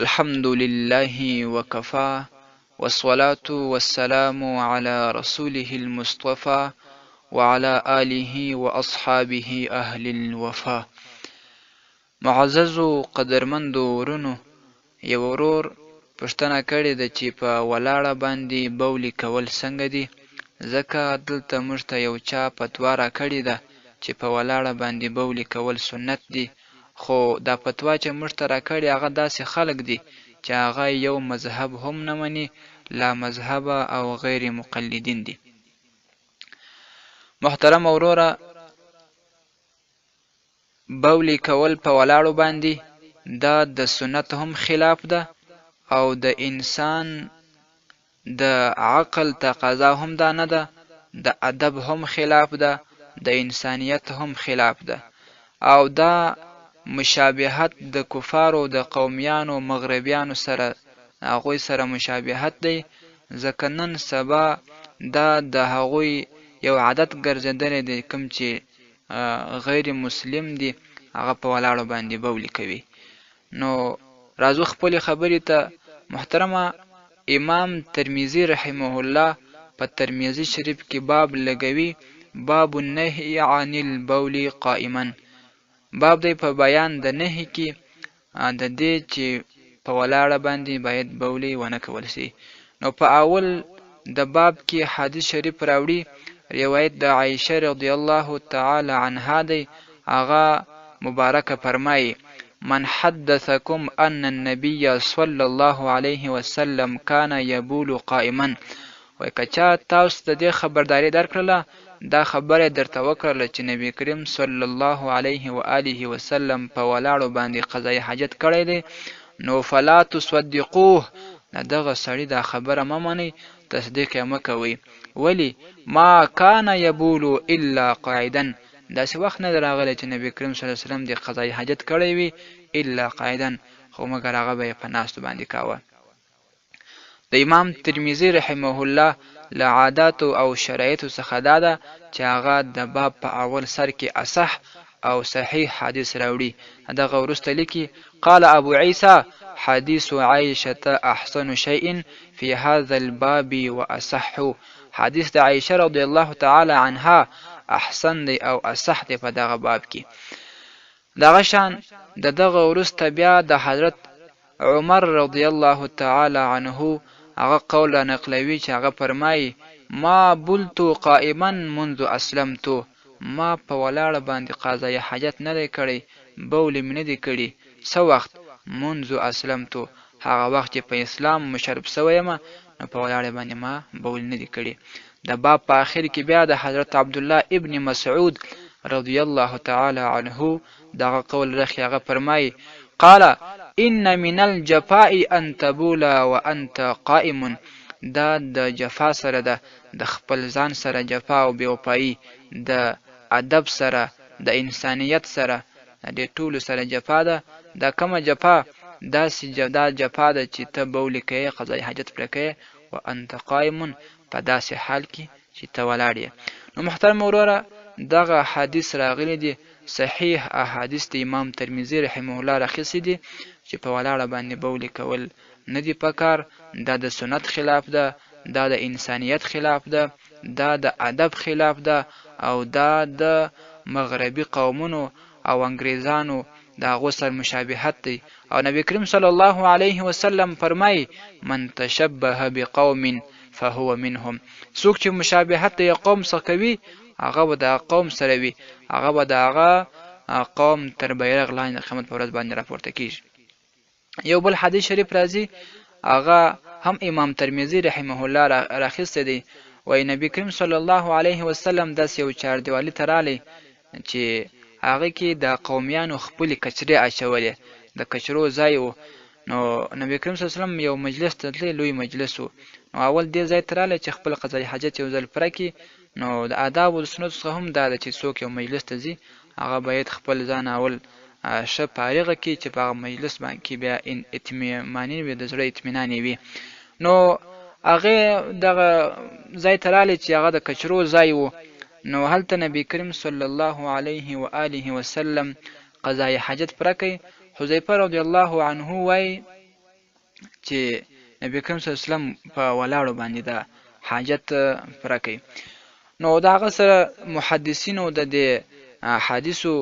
الحمد لله وكفى والصلاة والسلام على رسوله المصطفى وعلى آله وأصحابه أهل الوفا. معززو قدرمندو ورونو، یو ورور پوښتنه کړې ده چې په ولاړه باندې بولې کول څنګه دي؟ ځکه دلته موږ ته یو چا فتوا راکړې ده چې په ولاړه باندې بولې کول سنت دي، خو دا فتوا چې موږ ته راکړې هغه داسې خلک دي چې هغه یو مذهب هم نه مني، لا مذهبه او غیر مقلدین دي. محترم وروره، بولې کول په ولاړو باندې دا د سنت هم خلاف ده او د انسان د عقل تقاضا هم دا نه ده، د ادب هم خلاف ده، د انسانیت هم خلاف ده، او دا مشابهت د کفارو د قومیانو مغربیانو سره هغوی سره مشابهت دی، ځکه نن سبا دا د هغوی یو عادت ګرځېدلی دی، کوم چې غیر مسلم دي هغه په ولاړو باندې بولې کوي. نو راځو خپلې خبرې ته. محترمه، امام ترمذي رحمه الله په ترمذي شریف کې باب لګوي، باب النهي عن البول قائما. باب دی په بیان د نهي کې د دې چې په ولاړه باندې باید بولې ونه کول شي. نو په اول د باب کې حدیث شریف راوړي، روایت د عائشه رضی الله تعالی عنها دی. هغه مبارکه فرمایي: من حدثكم ان النبي صلى الله عليه وسلم كان يبول قائما. وای کچا تاسو ته دې خبرداري درکړله، دا خبره درته وکړله چې نبی کریم صلی الله علیه و آله وسلم په ولاړو باندې قضای حاجت کړی دی، نو فلا تصدقوه، دغه سړي دا خبره مه منئ، تصدیق یې مه کوئ. ولی؟ ما کان یبول الا قاعدا، داسې وخت نه دی راغلی چې نبی کریم صلی الله علیه وسلم د قضای حاجت کړی وي الا قاعدا، خو مګر هغه به یې په ناستو باندې کاوه. د امام ترمذي رحمه الله له عاداتو او شرایطو څخه دا ده چې هغه د باب په اول سر کې اصح او صحیح حدیث راوړي. دغه وروسته لیکي: قال ابو عیسی حدیث عائشه احسن شیء فی هذا الباب واصح. حدیث د عائشه رضی الله تعالی عنها احسن دی او اصح دی په دغه باب کې. دغه شان دغه وروسته بیا د حضرت عمر رضی الله تعالی عنه هغه قول نقلوي چې هغه فرمایي: ما بلت قائما منذ اسلمت، ما په ولاړه باندې قضای حاجت نه دی کړی، بول مې نه دی کړی. څه وخت؟ منذ اسلمت، هغه وخت چې په اسلام مشرف شوی یم، نو په ولاړه باندې ما بول نه دی کړی. د باب په آخر کې بیا د حضرت عبدالله ابن مسعود رضی الله تعالی عنه دغه قول رخی، هغه فرمایي: قال ان من الجفاء ان تبول وانت قائم. دا د جفا سره ده، د خپل ځان سره جفا او بېوفایي، د ادب سره، د انسانیت سره، د ټولو سره جفا ده. دا کومه جفا؟ دا جفا ده چې ته بولې کوې، قضای حاجت پرې کوې، وانت قائم، په داسې حال کې چې ته ولاړ یې. نو محترم وروره، دغه حدیث راغلی دی، صحیح احادیث د امام ترمذي رحمه الله راخیستي دي چې په ولاړه باندې بولې کول نه دي پکار، دا د سنت خلاف ده، دا د انسانیت خلاف ده، دا د ادب خلاف ده، او دا د مغربي قومونو او انګریزانو د هغو سره مشابهت دی. او نبی کریم صلی الله علیه وسلم فرمایي: من تشبه بقوم فهو منهم. څوک چې مشابهت د قوم څخه کوي، هغه به د قوم سره وي، هغه به د هغه قوم تر بیرغ لاندې د قیامت په ورځ باندې راپورته کیږي. یو بل حدیث شریف راځي، هغه هم امام ترمذي رحمه الله راخیستی دی. وایي نبی کریم صلی الله علیه وسلم داسې یو چاردیوالي ته رالی چې هغه کې د قومیانو خپلې کچرې اچولې، د کچرو ځای و. نو نبی کریم صلی الله علیه وسلم یو مجلس ته تللی، لوی مجلس و. نو اول دې ځای ته رالی چې خپل قضای حاجت یو ځل پوره کړي. نو د آداب او د سنتو څخه هم دا ده چې څوک یو مجلس ته ځي، هغه باید خپل ځان اول ښه فارغه کړي چې په هغه مجلس باندې بیا اطمیناني وي، د زړه اطمینان وي. نو هغې دغه ځای ته رالی چې هغه د کچرو ځای و. نو هلته نبی کریم صلی الله علیه و آله وسلم قضای حاجت پوره کوي. حذیفه رضی الله عنه وایي چې نبی کریم صلی الله علیه وسلم په ولاړو باندې د حاجت پوره کوي. نو د هغه سره محدثینو د دې حدیثو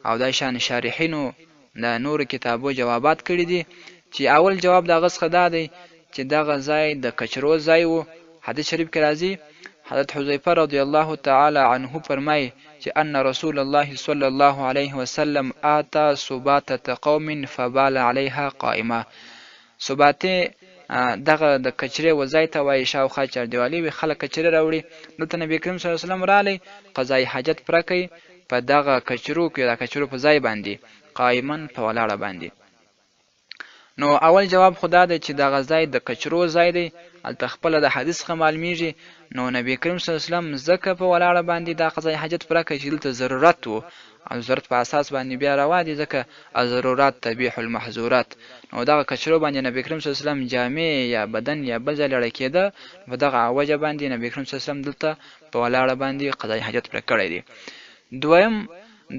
او د شان شارحینو د نور کتابو جوابات کړي دي، چې اول جواب د هغه څخه دا دی چې دغه ځای د کچرو ځای و. حدیث شریف کې راځي حضرت حذیفه رضی الله تعالی عنه فرمایي چې ان رسول الله صلی الله علیه وسلم آتا سباتة قوم فبال علیها قائمه. سباته دغه د کچرې وځای ته وایي، شاوخوا چاردیوالي وي، خلک کچرې راوړي. دلته نبی کریم صلی الله علیه وسلم رالی قضای حاجت پوره کوي په دغه کچرو کې، د کچرو په ځای باندې قائمن په ولاړه باندې. نو اول جواب خدا دی چې دغه ځای د کچرو ځای دی، هلته خپله د حدیث څخه معلومیږي. نو نبی کریم صلی الله علیه وسلم ځکه په ولاړه باندې دا قضای حاجت پوره کوي چې دلته ضرورت و، او ضرورت په اساس باندې بیا روا دي، ځکه الضرورات تبیح المحظورات. نو دغه کچرو باندې نبی کریم صلی الله علیه وسلم جامې یا بدن یا بل ځای لړه کېده، په دغه وجه باندې نبی کریم صلی الله علیه وسلم دلته په ولاړه باندې قضای حاجت پوره کړی دی. دویم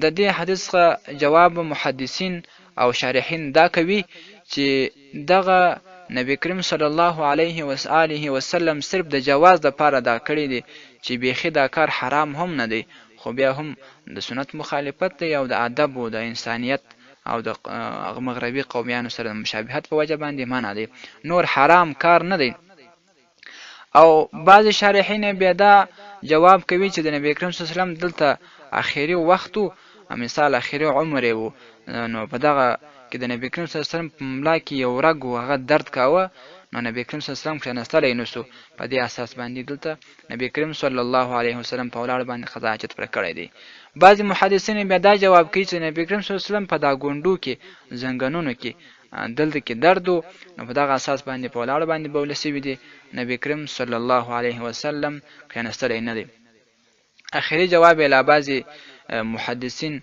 د دې حدیث څخه جواب محدثین او شارحین دا کوي چې دغه نبی کریم صلی الله علیه و آله وسلم صرف د جواز لپاره دا کړی دی، چې بیخي دا کار حرام هم نه دی، خو بیا هم د سنت مخالفت دی او د ادب او د انسانیت او د مغربي قومیانو سره د مشابهت په وجه باندې منع دی، نور حرام کار نه دی. او بعض شارحین بیا دا جواب کوي چې د نبی کریم صلی الله علیه وسلم دلته اخیری وخت او مثال اخیری عمر وو، نو په دغه کې د نبی کریم صلی الله علیه وسلم په ملا کې یو رګ و، هغه درد کاوه، نو نبی کریم صلی الله علیه وسلم کښېنستلی نه سو. په دې اساس باندې دلته نبی کریم صلی الله علیه وسلم په ولاړ باندې قضا حاجت پوره کړی دی. بعضې محدثین بیا دا جواب کوي چې نبی کریم صلی الله علیه وسلم په دا ګونډو کې زنګنونو کې دلته کې درد و، نو په دغه اساس باندې په ولاړ باندې بوله سوي دي، نبی کریم صلی الله علیه وسلم کښېنستلی نه دی. اخري جواب یې لا بعضې محدثین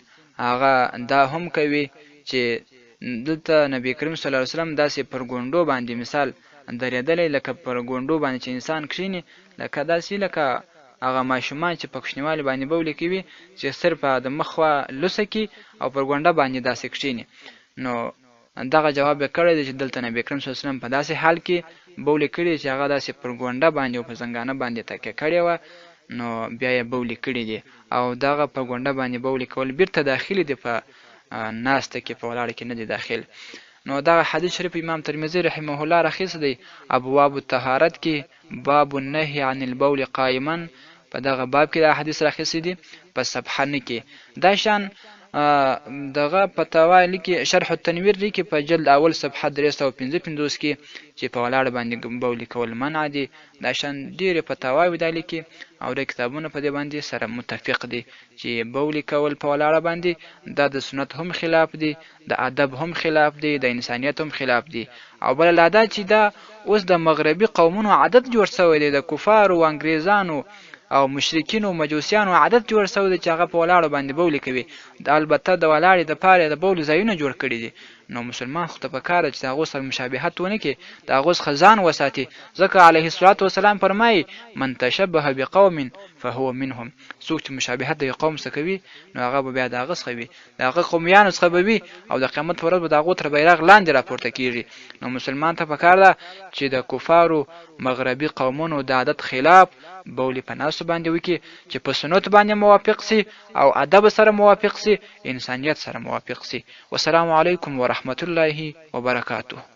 هغه دا هم کوي چې دلته نبی کریم صلی الله علیه وسلم داسې پر ګونډو باندې مثال درېدلی، لکه پر ګونډو باندې چې انسان کښیني، لکه داسې لکه هغه ماشومان چې په کوچنیوالي باندې بولې کوي چې صرف د مخ خوا لوسه کي او پر ګونډه باندې داسې کښیني. نو دغه جواب یې کړی دی چې دلته نبی کریم صلی الله علیه وسلم په داسې حال کې بولې کړي چې هغه داسې پر ګونډه باندې او په زنګانه باندې تکیه کړې وه، نو بیا یې بولې کړي دي، او دغه په ګونډه باندې بولې کول بیرته داخلي دي، په ناسته کې په ولاړه کې نه دی داخل. نو دغه حدیث شریف امام ترمذی رحمه الله راخیستی دی ابواب الطهارت کې، باب النهي عن البول قائما، په دغه باب کې دا حدیث راخیستی دی په صفحه نه کې. دا شان دغه فتاوا لیکي شرح التنویر لیکي په جلد اول صفحه 355 کې چې په ولاړ باندې بولې کول منع دي. دا شان ډېرې فتاواوې دا لیکي او د کتابونه په دې باندې سره متفق دي چې بولې کول په ولاړه باندې دا د سنت هم خلاف دي، د ادب هم خلاف دي، د انسانیت هم خلاف دي. او بله لا دا چې دا اوس د مغربي قومونو عادت جوړ شوی دی، د کفارو او انګریزانو او مشرکینو او مجوسیانو عادت جوړ شوی دی چې هغه په ولاړو باندې بولې کوي. د البته د ولاړې دپاره د بولو ځایونه جوړ کړي دي. نو مسلمان خو ته پکار ده چې د هغو سره مشابهت ونه کړي، د هغو څخه ځان وساتي، ځکه علیه الصلاة والسلام فرمایي من تشبه بقوم فهو منهم، څوک چې مشابهت د یو قوم څخه کوي نو هغه به بیا د هغه څخه وي، د هغه قومیانو څخه به وي، او د قیامت په ورځ به د هغو تر بیرغ لاندې راپورته کېږي. نو مسلمان ته پکار ده چې د کفارو مغربي قومونو د عادت خلاف بولې په ناسو باندې وکړي، چې په سنت باندې موافق سي او ادب سره موافق سي، انسانیت سره موافق سي. والسلام علیکم ورحمة الله وبرکاته.